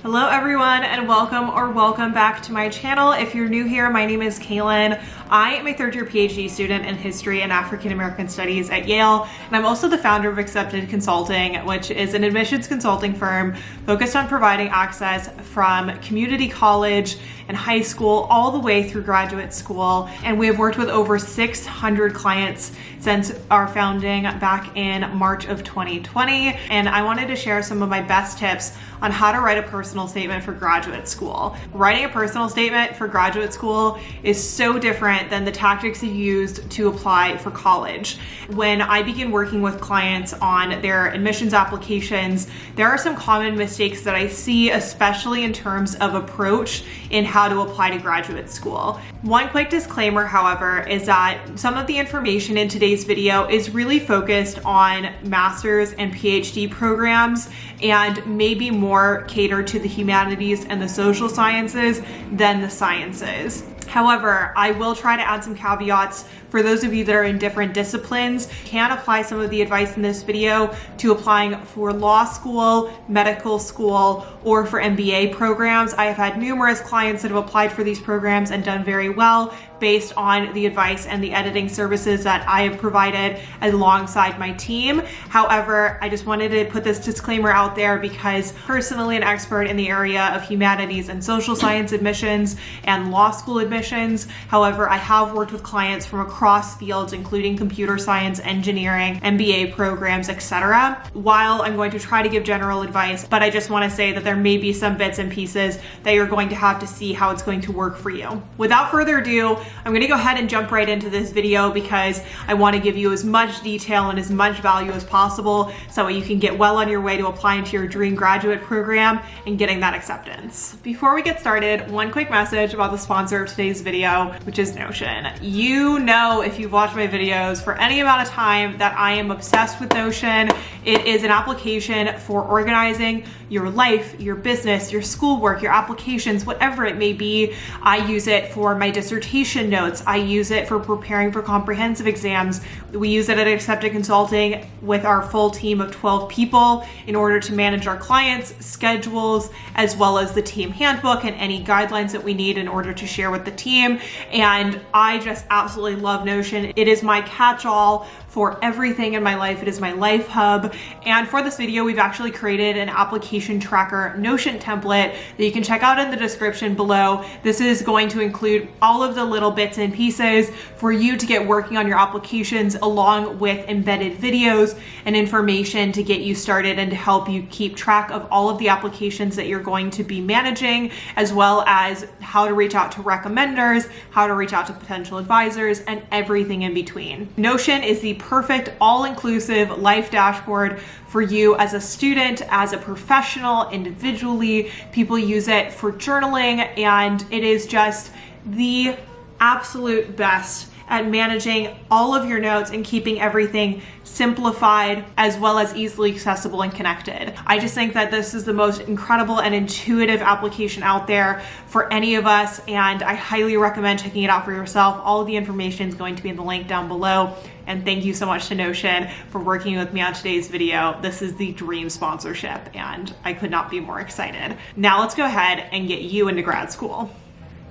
Hello everyone and welcome back to my channel. If you're new here, my name is Kaylin. I am a third-year PhD student in History and African American Studies at Yale, and I'm also the founder of Accepted Consulting, which is an admissions consulting firm focused on providing access from community college and high school all the way through graduate school. And we have worked with over 600 clients since our founding back in March of 2020. And I wanted to share some of my best tips on how to write a personal statement for graduate school. Writing a personal statement for graduate school is so different than the tactics you used to apply for college. When I begin working with clients on their admissions applications, there are some common mistakes that I see, especially in terms of approach in how to apply to graduate school. One quick disclaimer, however, is that some of the information in today's video is really focused on master's and PhD programs and maybe more catered to the humanities and the social sciences than the sciences. However, I will try to add some caveats for those of you that are in different disciplines. Can apply some of the advice in this video to applying for law school, medical school, or for MBA programs. I have had numerous clients that have applied for these programs and done very well based on the advice and the editing services that I have provided alongside my team. However, I just wanted to put this disclaimer out there because personally an expert in the area of humanities and social science admissions and law school admissions. However, I have worked with clients from across fields, including computer science, engineering, MBA programs, etc. While I'm going to try to give general advice, but I just want to say that there may be some bits and pieces that you're going to have to see how it's going to work for you. Without further ado, I'm going to go ahead and jump right into this video because I want to give you as much detail and as much value as possible so you can get well on your way to applying to your dream graduate program and getting that acceptance. Before we get started, one quick message about the sponsor of today's video, which is Notion. You know, if you've watched my videos for any amount of time, that I am obsessed with Notion. It is an application for organizing your life, your business, your schoolwork, your applications, whatever it may be. I use it for my dissertation notes. I use it for preparing for comprehensive exams. We use it at Accepted Consulting with our full team of 12 people in order to manage our clients' schedules, as well as the team handbook and any guidelines that we need in order to share with the team. And I just absolutely love Notion. It is my catch-all for everything in my life. It is my life hub. And for this video, we've actually created an application tracker Notion template that you can check out in the description below. This is going to include all of the little bits and pieces for you to get working on your applications, along with embedded videos and information to get you started and to help you keep track of all of the applications that you're going to be managing, as well as how to reach out to recommenders, how to reach out to potential advisors, and everything in between. Notion is the perfect all-inclusive life dashboard for you as a student, as a professional, individually. People use it for journaling, and it is just the absolute best at managing all of your notes and keeping everything simplified as well as easily accessible and connected. I just think that this is the most incredible and intuitive application out there for any of us, and I highly recommend checking it out for yourself. All of the information is going to be in the link down below. And thank you so much to Notion for working with me on today's video. This is the dream sponsorship, and I could not be more excited. Now let's go ahead and get you into grad school.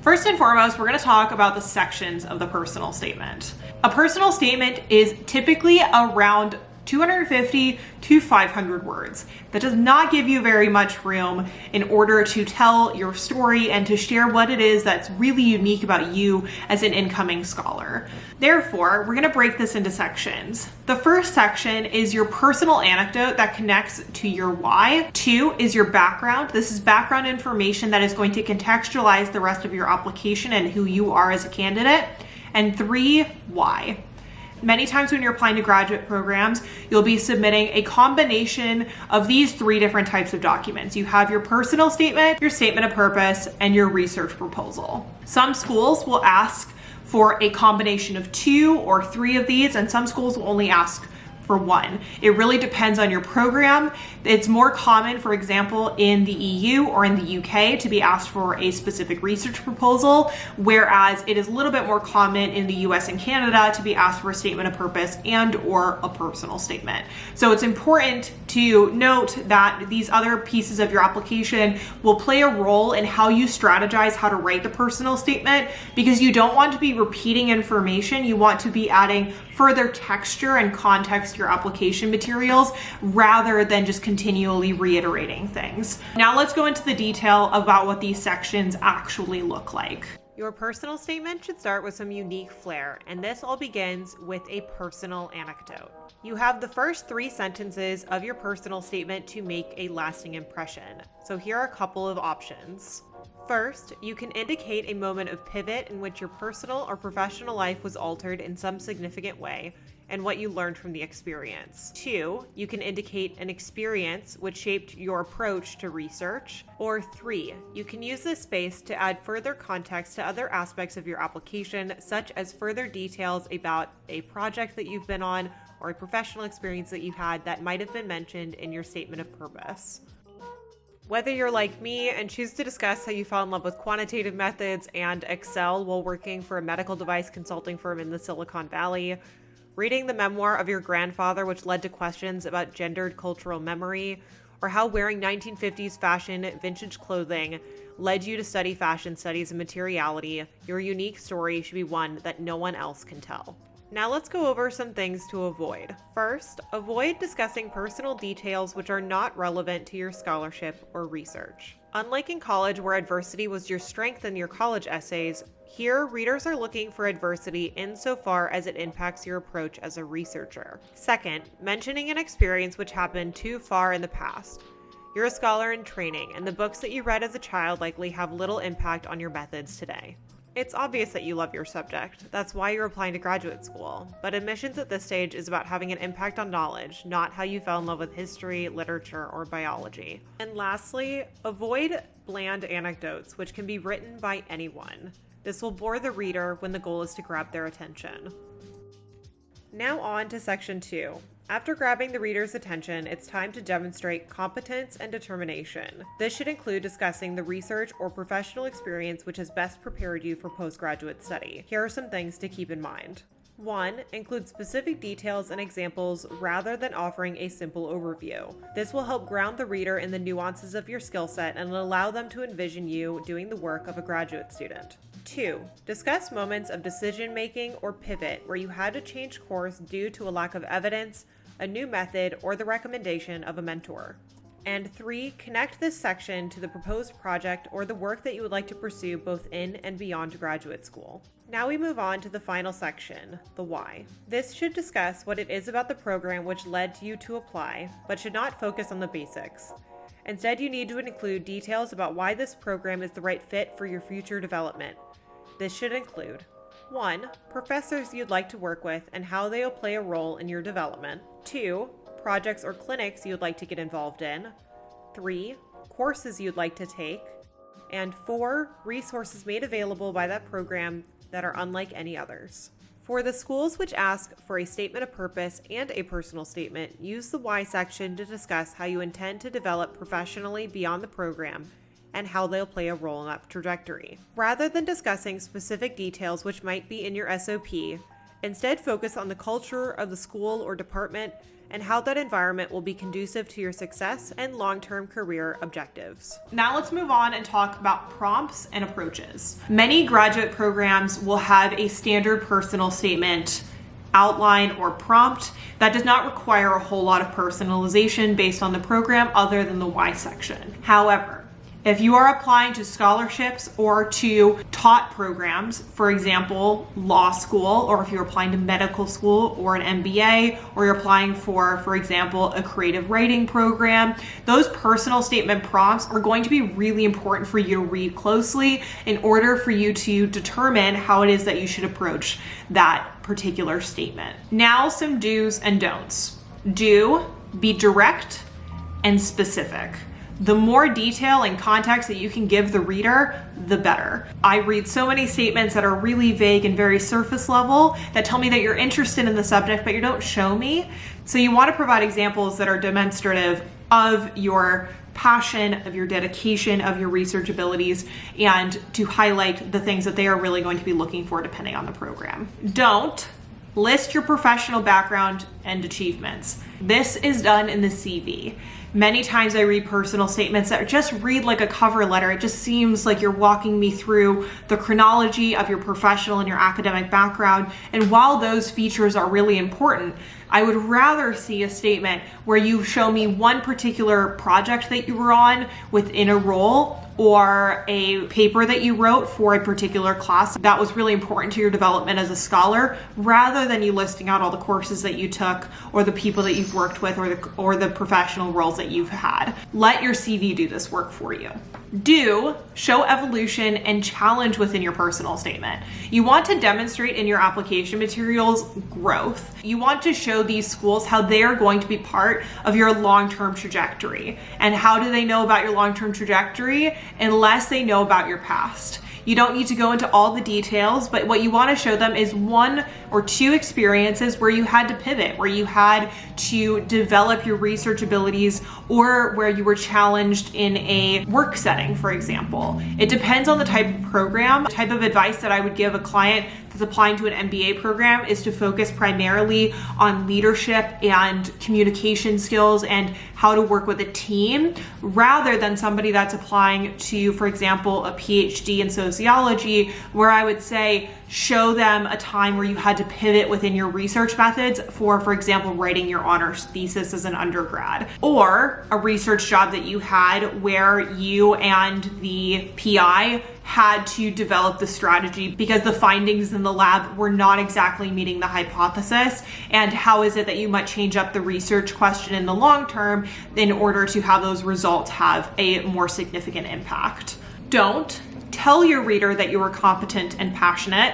First and foremost, we're going to talk about the sections of the personal statement. A personal statement is typically around 250 to 500 words. That does not give you very much room in order to tell your story and to share what it is that's really unique about you as an incoming scholar. Therefore, we're going to break this into sections. The first section is your personal anecdote that connects to your why. 2 is your background. This is background information that is going to contextualize the rest of your application and who you are as a candidate. And 3, why. Many times when you're applying to graduate programs, you'll be submitting a combination of these 3 different types of documents. You have your personal statement, your statement of purpose, and your research proposal. Some schools will ask for a combination of 2 or 3 of these, and some schools will only ask for one. It really depends on your program. It's more common, for example, in the EU or in the UK to be asked for a specific research proposal, whereas it is a little bit more common in the US and Canada to be asked for a statement of purpose and or a personal statement. So it's important to note that these other pieces of your application will play a role in how you strategize how to write the personal statement, because you don't want to be repeating information. You want to be adding further texture and context to your application materials rather than just continually reiterating things. Now let's go into the detail about what these sections actually look like. Your personal statement should start with some unique flair, and this all begins with a personal anecdote. You have the first 3 sentences of your personal statement to make a lasting impression. So here are a couple of options. First, you can indicate a moment of pivot in which your personal or professional life was altered in some significant way and what you learned from the experience. 2, you can indicate an experience which shaped your approach to research. Or 3, you can use this space to add further context to other aspects of your application, such as further details about a project that you've been on or a professional experience that you had that might have been mentioned in your statement of purpose. Whether you're like me and choose to discuss how you fell in love with quantitative methods and Excel while working for a medical device consulting firm in the Silicon Valley, reading the memoir of your grandfather which led to questions about gendered cultural memory, or how wearing 1950s fashion vintage clothing led you to study fashion studies and materiality, your unique story should be one that no one else can tell. Now let's go over some things to avoid. First, avoid discussing personal details which are not relevant to your scholarship or research. Unlike in college where adversity was your strength in your college essays, here readers are looking for adversity insofar as it impacts your approach as a researcher. Second, mentioning an experience which happened too far in the past. You're a scholar in training, and the books that you read as a child likely have little impact on your methods today. It's obvious that you love your subject. That's why you're applying to graduate school. But admissions at this stage is about having an impact on knowledge, not how you fell in love with history, literature, or biology. And lastly, avoid bland anecdotes, which can be written by anyone. This will bore the reader when the goal is to grab their attention. Now on to section 2. After grabbing the reader's attention, it's time to demonstrate competence and determination. This should include discussing the research or professional experience which has best prepared you for postgraduate study. Here are some things to keep in mind. 1. Include specific details and examples rather than offering a simple overview. This will help ground the reader in the nuances of your skill set and allow them to envision you doing the work of a graduate student. 2. Discuss moments of decision-making or pivot where you had to change course due to a lack of evidence, a new method, or the recommendation of a mentor. And 3. Connect this section to the proposed project or the work that you would like to pursue both in and beyond graduate school. Now we move on to the final section, the why. This should discuss what it is about the program which led you to apply, but should not focus on the basics. Instead, you need to include details about why this program is the right fit for your future development. This should include 1. Professors you'd like to work with and how they will play a role in your development. 2. Projects or clinics you'd like to get involved in. 3. Courses you'd like to take. And 4. Resources made available by that program that are unlike any others. For the schools which ask for a statement of purpose and a personal statement, use the why section to discuss how you intend to develop professionally beyond the program and how they'll play a role in that trajectory. Rather than discussing specific details which might be in your SOP, instead focus on the culture of the school or department and how that environment will be conducive to your success and long-term career objectives. Now let's move on and talk about prompts and approaches. Many graduate programs will have a standard personal statement outline or prompt that does not require a whole lot of personalization based on the program other than the why section. However, if you are applying to scholarships or to taught programs, for example, law school, or if you're applying to medical school or an MBA, or you're applying for example, a creative writing program, those personal statement prompts are going to be really important for you to read closely in order for you to determine how it is that you should approach that particular statement. Now, some do's and don'ts. Do be direct and specific. The more detail and context that you can give the reader, the better. I read so many statements that are really vague and very surface level that tell me that you're interested in the subject, but you don't show me. So you want to provide examples that are demonstrative of your passion, of your dedication, of your research abilities, and to highlight the things that they are really going to be looking for depending on the program. Don't list your professional background and achievements. This is done in the CV. Many times I read personal statements that just read like a cover letter. It just seems like you're walking me through the chronology of your professional and your academic background. And while those features are really important, I would rather see a statement where you show me one particular project that you were on within a role or a paper that you wrote for a particular class that was really important to your development as a scholar, rather than you listing out all the courses that you took or the people that you've worked with or the professional roles that you've had. Let your CV do this work for you. Do show evolution and challenge within your personal statement. You want to demonstrate in your application materials growth. You want to show these schools how they are going to be part of your long-term trajectory. And how do they know about your long-term trajectory unless they know about your past? You don't need to go into all the details, but what you want to show them is one or two experiences where you had to pivot, where you had to develop your research abilities, or where you were challenged in a work setting, for example. It depends on the type of program. The type of advice that I would give a client that's applying to an MBA program is to focus primarily on leadership and communication skills and how to work with a team, rather than somebody that's applying to, for example, a PhD in sociology, where I would say show them a time where you had to pivot within your research methods for example, writing your honors thesis as an undergrad, or a research job that you had where you and the PI had to develop the strategy because the findings in the lab were not exactly meeting the hypothesis, and how is it that you might change up the research question in the long term in order to have those results have a more significant impact. Don't tell your reader that you are competent and passionate.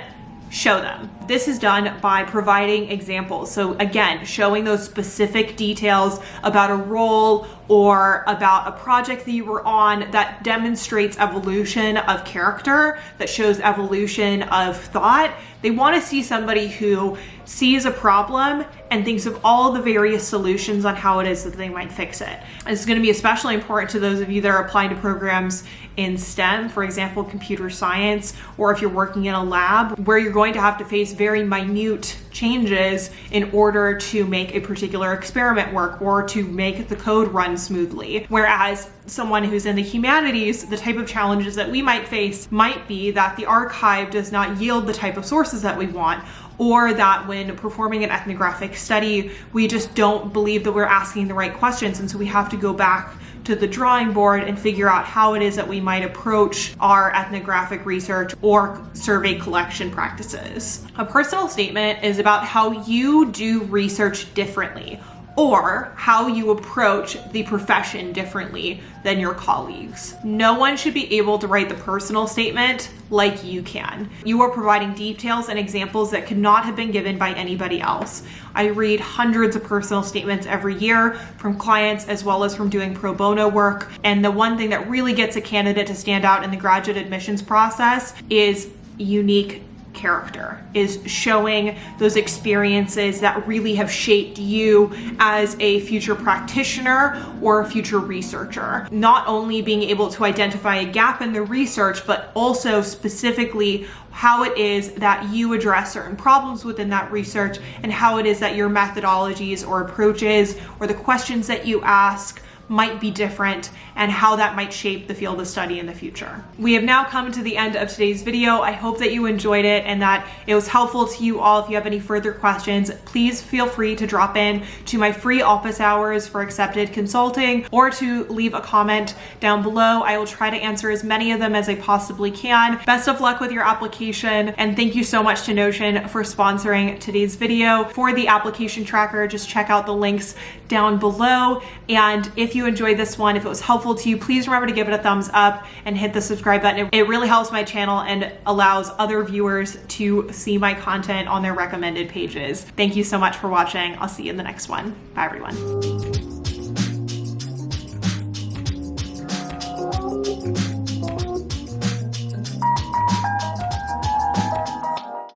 Show them. This is done by providing examples. So again, showing those specific details about a role or about a project that you were on that demonstrates evolution of character, that shows evolution of thought. They want to see somebody who sees a problem and thinks of all the various solutions on how it is that they might fix it. This is going to be especially important to those of you that are applying to programs in STEM, for example, computer science, or if you're working in a lab where you're going to have to face very minute changes in order to make a particular experiment work or to make the code run smoothly. Whereas someone who's in the humanities, the type of challenges that we might face might be that the archive does not yield the type of sources that we want, or that when performing an ethnographic study, we just don't believe that we're asking the right questions, and so we have to go back to the drawing board and figure out how it is that we might approach our ethnographic research or survey collection practices. A personal statement is about how you do research differently, or how you approach the profession differently than your colleagues. No one should be able to write the personal statement like you can. You are providing details and examples that could not have been given by anybody else. I read hundreds of personal statements every year from clients as well as from doing pro bono work. And the one thing that really gets a candidate to stand out in the graduate admissions process is unique character, is showing those experiences that really have shaped you as a future practitioner or a future researcher. Not only being able to identify a gap in the research, but also specifically how it is that you address certain problems within that research, and how it is that your methodologies or approaches or the questions that you ask might be different, and how that might shape the field of study in the future. We have now come to the end of today's video. I hope that you enjoyed it and that it was helpful to you all. If you have any further questions, please feel free to drop in to my free office hours for accepted consulting, or to leave a comment down below. I will try to answer as many of them as I possibly can. Best of luck with your application, and thank you so much to Notion for sponsoring today's video. For the application tracker, just check out the links down below. And if you enjoyed this one, if it was helpful to you, please remember to give it a thumbs up and hit the subscribe button. It really helps my channel and allows other viewers to see my content on their recommended pages. Thank you so much for watching. I'll see you in the next one. Bye everyone.